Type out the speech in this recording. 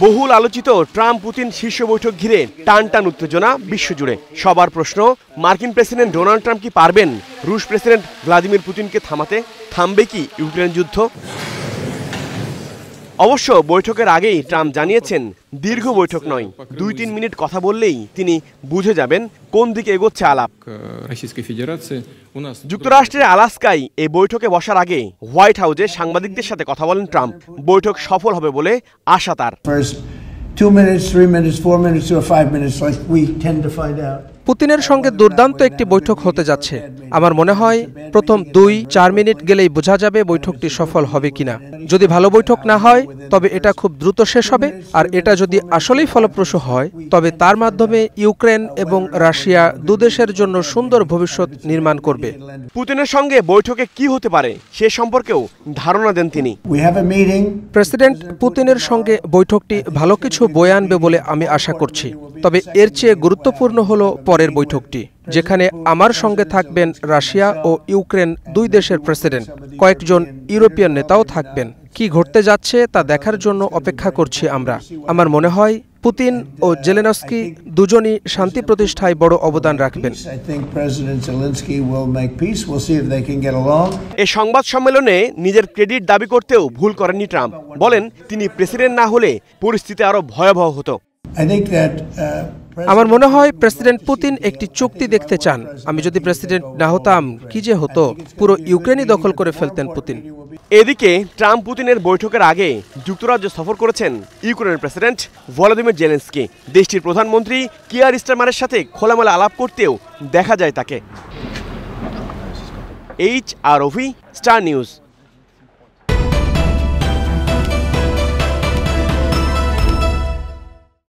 বহুল আলোচিত Trump Putin শীর্ষ বৈঠক ঘিরে টানটান উত্তেজনা বিশ্বজুড়ে। সবার প্রশ্ন, মার্কিন প্রেসিডেন্ট ডোনাল্ড ট্রাম্প কি পারবেন রুশ প্রেসিডেন্ট ভ্লাদিমির পুতিনকে থামাতে? থামবে কি ইউক্রেন যুদ্ধ? অবশ্য বৈঠকের আগেই ট্রাম্প জানিয়েছেন, দীর্ঘ বৈঠক নয়, 2-3 মিনিট কথা বললেই তিনি বুঝে যাবেন কোন দিকে এগোচ্ছে আলাপ। যুক্তরাষ্ট্রের আলাস্কায় এই বৈঠকে বসার আগে হোয়াইট হাউসে সাংবাদিকদের সাথে কথা বলেন ট্রাম্প। বৈঠক সফল হবে বলে আশা তার। 2 minutes, 3 minutes, 4 minutes, or 5 minutes, like we tend to find out. পুতিনের সঙ্গে দুর্দান্ত একটি বৈঠক হতে যাচ্ছে। আমার মনে হয় প্রথম 2-4 মিনিট গেলেই বোঝা যাবে বৈঠকটি সফল হবে কিনা। যদি ভালো বৈঠক না হয় তবে এটা খুব দ্রুত শেষ হবে, আর এটা যদি আসলেই ফলপ্রসূ হয় তবে তার মাধ্যমে ইউক্রেন এবং রাশিয়া দুদেশের জন্য সুন্দর ভবিষ্যৎ নির্মাণ করবে। পুতিনের সঙ্গে বৈঠকে কি হতে পারে সে সম্পর্কেও ধারণা দেন তিনি। প্রেসিডেন্ট পুতিনের সঙ্গে বৈঠকটি ভালো কিছু বয়ে আনবে বলে আমি আশা করছি। তবে এর চেয়ে গুরুত্বপূর্ণ হলো পরের বৈঠকটি, যেখানে আমার সঙ্গে থাকবেন রাশিয়া ও ইউক্রেন দুই দেশের প্রেসিডেন্ট। কয়েকজন ইউরোপিয়ান নেতাও থাকবেন। কি ঘটতে যাচ্ছে তা দেখার জন্য অপেক্ষা করছি আমরা। আমার মনে হয় পুতিন ও জেলেনস্কি দুজনই শান্তি প্রতিষ্ঠায় বড় অবদান রাখবেন। এই সংবাদ সম্মেলনে নিজের ক্রেডিট দাবি করতেও ভুল করেননি ট্রাম্প। বলেন, তিনি প্রেসিডেন্ট না হলে পরিস্থিতি আরো ভয়াবহ হতো। আমার মনে হয় প্রেসিডেন্ট পুতিন একটি চুক্তি দেখতে চান। আমি যদি প্রেসিডেন্ট না হতাম কি যে হতো, পুরো ইউক্রেনই দখল করে ফেলতেন পুতিন। এদিকে ট্রাম্প পুতিনের বৈঠকের আগে যুক্তরাজ্য সফর করেছেন ইউক্রেনের প্রেসিডেন্ট ভলোদিমির জেলেনস্কি। দেশটির প্রধানমন্ত্রী কিয়ার স্টারমারের সাথে খোলামেলা আলাপ করতেও দেখা যায় তাকে। HROV star news.